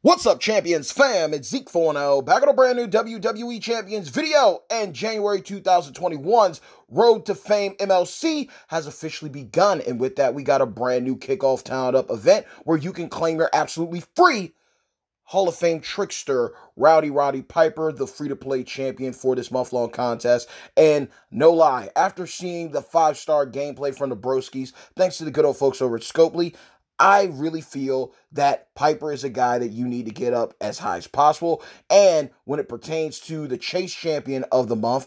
What's up, Champions fam? It's Zeke 4-0, back on a brand new WWE Champions video, and January 2021's Road to Fame MLC has officially begun, and with that, we got a brand new Kickoff Town Up event where you can claim your absolutely free Hall of Fame trickster, Roddy Piper, the free-to-play champion for this month-long contest. And no lie, after seeing the 5-star gameplay from the Broskis, thanks to the good old folks over at Scopely, I really feel that Piper is a guy that you need to get up as high as possible. And when it pertains to the Chase champion of the month,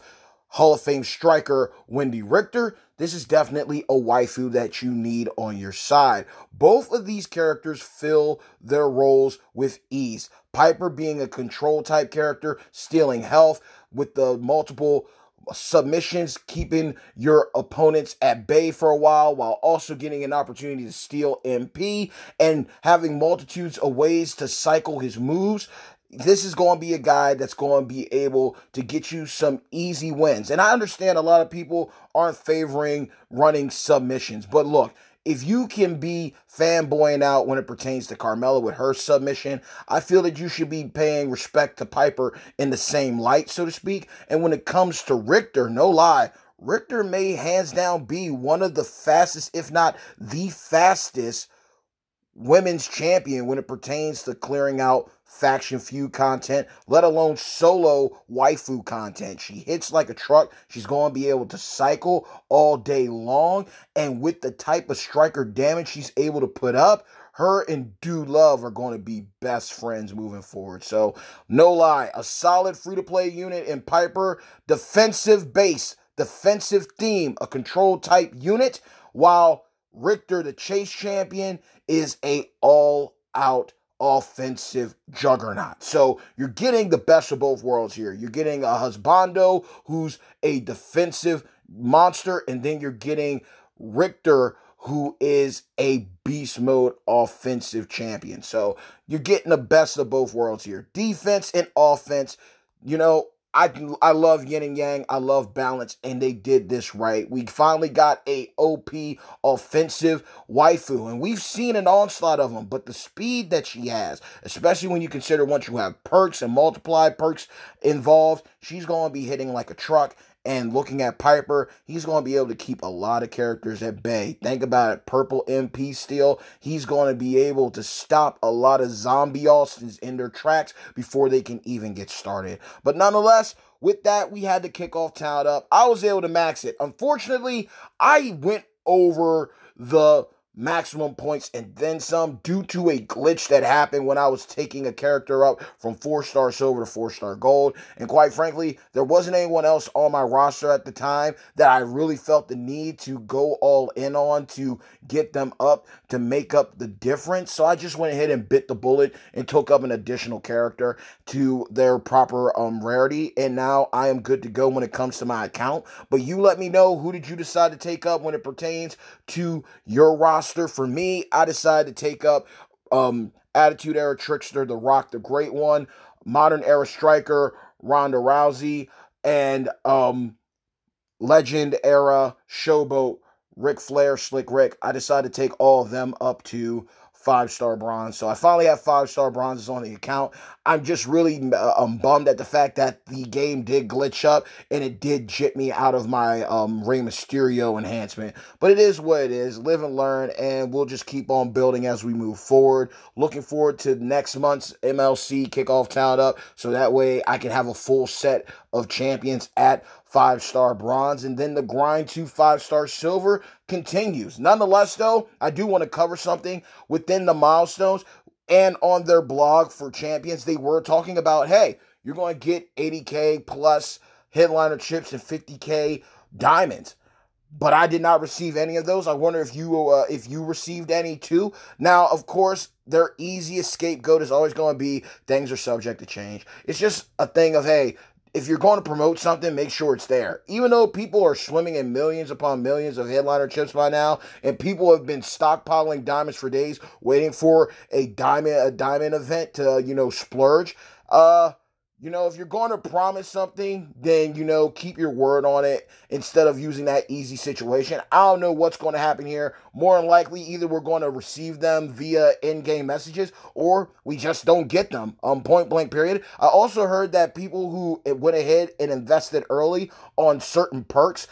Hall of Fame striker Wendy Richter, this is definitely a waifu that you need on your side. Both of these characters fill their roles with ease. Piper being a control type character, stealing health with the multiple submissions, keeping your opponents at bay for a while also getting an opportunity to steal MP and having multitudes of ways to cycle his moves. This is going to be a guy that's going to be able to get you some easy wins. And I understand a lot of people aren't favoring running submissions, but look, if you can be fanboying out when it pertains to Carmella with her submission, I feel that you should be paying respect to Piper in the same light, so to speak. And when it comes to Richter, no lie, Richter may hands down be one of the fastest, if not the fastest, women's champion when it pertains to clearing out faction feud content, let alone solo waifu content. She hits like a truck. She's going to be able to cycle all day long, and with the type of striker damage she's able to put up, her and Dude Love are going to be best friends moving forward. So, no lie, a solid free-to-play unit in Piper, defensive base, defensive theme, a control type unit, while Richter, the Chase champion, is a all-out offensive juggernaut. So you're getting the best of both worlds here. You're getting a husbando who's a defensive monster, and then you're getting Richter, who is a beast mode offensive champion. So you're getting the best of both worlds here. Defense and offense, you know, I love yin and yang. I love balance, and they did this right. We finally got a OP offensive waifu, and we've seen an onslaught of them, but the speed that she has, especially when you consider once you have perks and multiplied perks involved, she's going to be hitting like a truck. And looking at Piper, he's going to be able to keep a lot of characters at bay. Think about it, purple MP steal. He's going to be able to stop a lot of zombie Austins in their tracks before they can even get started. But nonetheless, with that, we had the Kickoff Town Up. I was able to max it. Unfortunately, I went over the maximum points and then some due to a glitch that happened when I was taking a character up from 4-star silver to 4-star gold. And quite frankly, there wasn't anyone else on my roster at the time that I really felt the need to go all in on to get them up to make up the difference. So I just went ahead and bit the bullet and took up an additional character to their proper rarity. And now I am good to go when it comes to my account. But you let me know, who did you decide to take up when it pertains to your roster? For me, I decided to take up Attitude Era Trickster, The Rock, the Great One, Modern Era Striker, Ronda Rousey, and Legend Era Showboat, Ric Flair, Slick Rick. I decided to take all of them up to 5-star bronze. So I finally have 5-star bronzes on the account. I'm just really bummed at the fact that the game did glitch up and it did jit me out of my Rey Mysterio enhancement. But it is what it is. Live and learn, and we'll just keep on building as we move forward. Looking forward to next month's MLC Kickoff Town Up, so that way I can have a full set of champions at 5-star bronze, and then the grind to 5-star silver continues. Nonetheless, though, I do want to cover something within the milestones, and on their blog for champions, they were talking about, hey, you're going to get 80K plus headliner chips and 50K diamonds. But I did not receive any of those. I wonder if you received any too. Now, of course, their easiest scapegoat is always going to be things are subject to change. It's just a thing of, hey, if you're going to promote something, make sure it's there. Even though people are swimming in millions upon millions of headliner chips by now, and people have been stockpiling diamonds for days, waiting for a diamond event to, you know, splurge. if you're going to promise something, then, keep your word on it instead of using that easy situation. I don't know what's going to happen here. More than likely, either we're going to receive them via in-game messages or we just don't get them, point blank period. I also heard that people who went ahead and invested early on certain perks,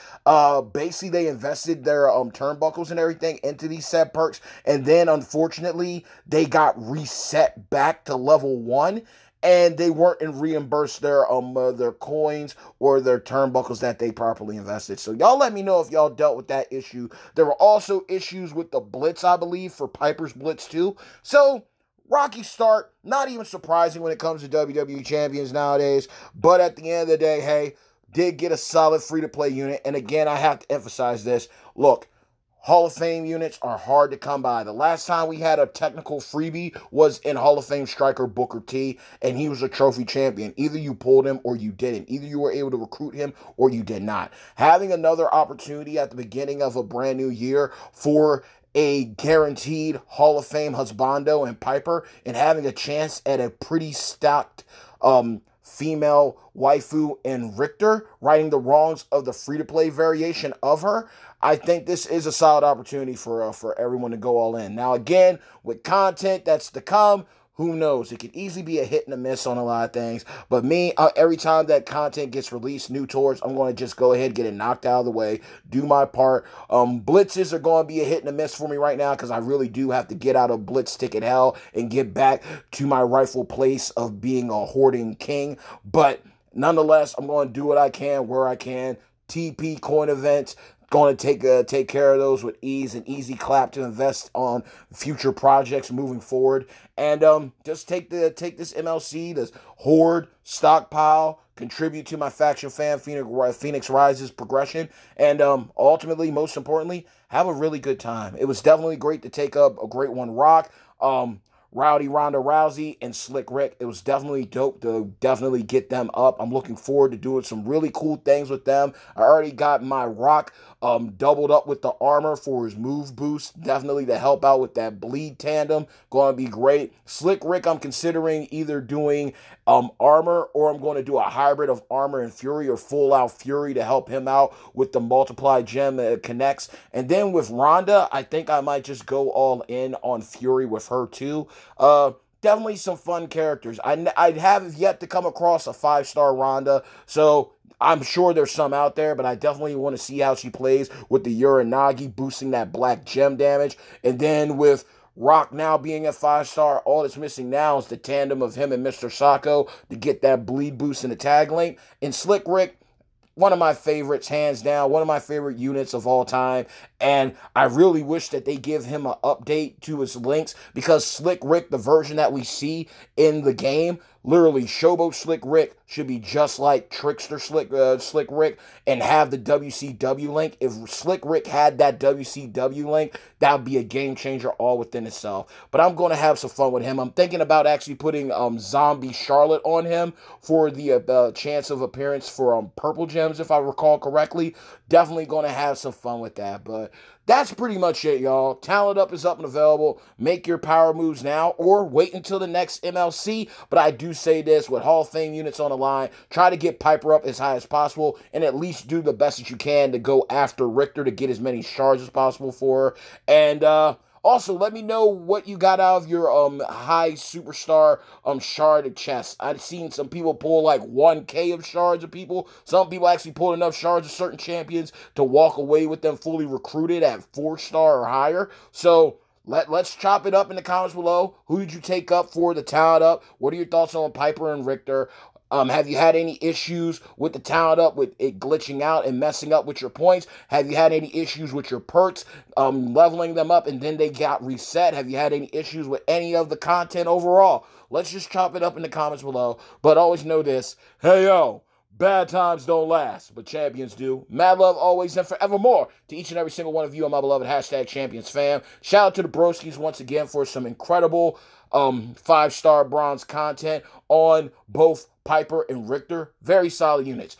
basically they invested their turnbuckles and everything into these said perks, and then unfortunately, they got reset back to level 1. And they weren't reimbursed their coins or their turnbuckles that they properly invested. So y'all let me know if y'all dealt with that issue. There were also issues with the Blitz, I believe, for Piper's Blitz too. So rocky start, not even surprising when it comes to WWE champions nowadays. But at the end of the day, hey, did get a solid free-to-play unit. And again, I have to emphasize this. Look, Hall of Fame units are hard to come by. The last time we had a technical freebie was in Hall of Fame striker Booker T, and he was a trophy champion. Either you pulled him or you didn't. Either you were able to recruit him or you did not. Having another opportunity at the beginning of a brand new year for a guaranteed Hall of Fame husbando and Piper, and having a chance at a pretty stocked female waifu and Richter, righting the wrongs of the free-to-play variation of her, I think this is a solid opportunity for everyone to go all in. Now, again, with content that's to come, who knows? It could easily be a hit and a miss on a lot of things. But me, every time that content gets released, new tours, I'm going to just go ahead and get it knocked out of the way, do my part. Blitzes are going to be a hit and a miss for me right now because I really do have to get out of Blitz ticket hell and get back to my rightful place of being a hoarding king. But nonetheless, I'm going to do what I can, where I can. TP coin events, going to take care of those with ease, and easy clap to invest on future projects moving forward. And just take this MLC, this hoard, stockpile, contribute to my faction fan Phoenix Rise's progression, and ultimately, most importantly, have a really good time. It was definitely great to take up a great one Rock, Rowdy Ronda Rousey, and Slick Rick. It was definitely dope to definitely get them up. I'm looking forward to doing some really cool things with them. I already got my Rock doubled up with the armor for his move boost. Definitely to help out with that bleed tandem. Going to be great. Slick Rick, I'm considering either doing armor, or I'm going to do a hybrid of armor and fury, or full out fury to help him out with the multiply gem that connects. And then with Ronda, I think I might just go all in on fury with her too. Definitely some fun characters. I have yet to come across a 5-star Ronda, so I'm sure there's some out there, but I definitely want to see how she plays with the Uranagi boosting that black gem damage. And then with Rock now being a 5-star, all that's missing now is the tandem of him and Mr. Sacco to get that bleed boost in the tag link. And Slick Rick, one of my favorites, hands down, one of my favorite units of all time. And I really wish that they give him an update to his links, because Slick Rick, the version that we see in the game, literally Showboat Slick Rick should be just like Trickster Slick Rick and have the WCW link. If Slick Rick had that WCW link, that would be a game changer all within itself. But I'm going to have some fun with him. I'm thinking about actually putting Zombie Charlotte on him for the chance of appearance for Purple Gems, if I recall correctly. Definitely going to have some fun with that. But that's pretty much it, y'all. Talent Up is up and available. Make your power moves now or wait until the next MLC. But I do say this, with Hall of Fame units on the line, try to get Piper up as high as possible and at least do the best that you can to go after Richter to get as many shards as possible for her. And also, let me know what you got out of your high superstar shard chest. I've seen some people pull like 1K of shards of people. Some people actually pull enough shards of certain champions to walk away with them fully recruited at 4-star or higher. So let's chop it up in the comments below. Who did you take up for the Talent Up? What are your thoughts on Piper and Richter? Have you had any issues with the Talent Up, with it glitching out and messing up with your points? Have you had any issues with your perks, leveling them up and then they got reset? Have you had any issues with any of the content overall? Let's just chop it up in the comments below. But always know this, hey yo, bad times don't last, but champions do. Mad love always and forevermore to each and every single one of you on my beloved hashtag Champions fam. Shout out to the broskies once again for some incredible 5-star bronze content on both Piper and Richter. Very solid units.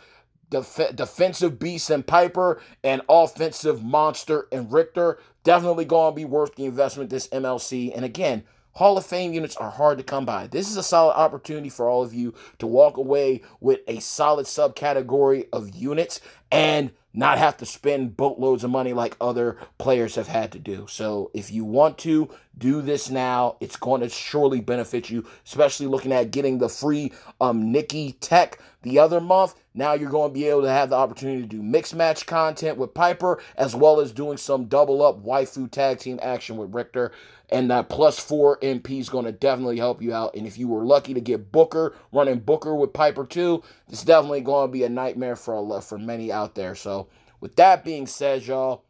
Defensive beast and Piper, and offensive monster and Richter. Definitely going to be worth the investment this MLC. And again, Hall of Fame units are hard to come by. This is a solid opportunity for all of you to walk away with a solid subcategory of units and not have to spend boatloads of money like other players have had to do. So if you want to do this now, it's going to surely benefit you, especially looking at getting the free Nikki Tech the other month. Now you're going to be able to have the opportunity to do mixed match content with Piper, as well as doing some double up waifu tag team action with Richter. And that +4 MP is going to definitely help you out. And if you were lucky to get Booker, running Booker with Piper too, it's definitely going to be a nightmare for many out there. So with that being said, y'all,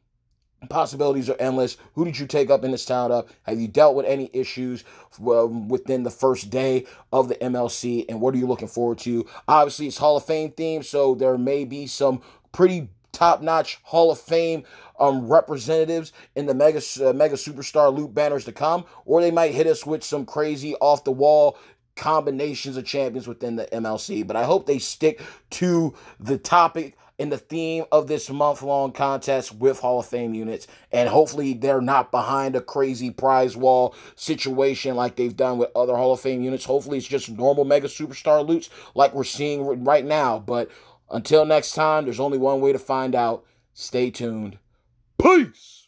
possibilities are endless. Who did you take up in this town-up? Have you dealt with any issues within the first day of the MLC? And what are you looking forward to? Obviously, it's Hall of Fame themed, so there may be some pretty top-notch Hall of Fame representatives in the Mega Superstar loot banners to come, or they might hit us with some crazy off-the-wall combinations of champions within the MLC. But I hope they stick to the topic and the theme of this month-long contest with Hall of Fame units, and hopefully they're not behind a crazy prize wall situation like they've done with other Hall of Fame units. Hopefully it's just normal Mega Superstar loots like we're seeing right now. But until next time, there's only one way to find out. Stay tuned. Peace!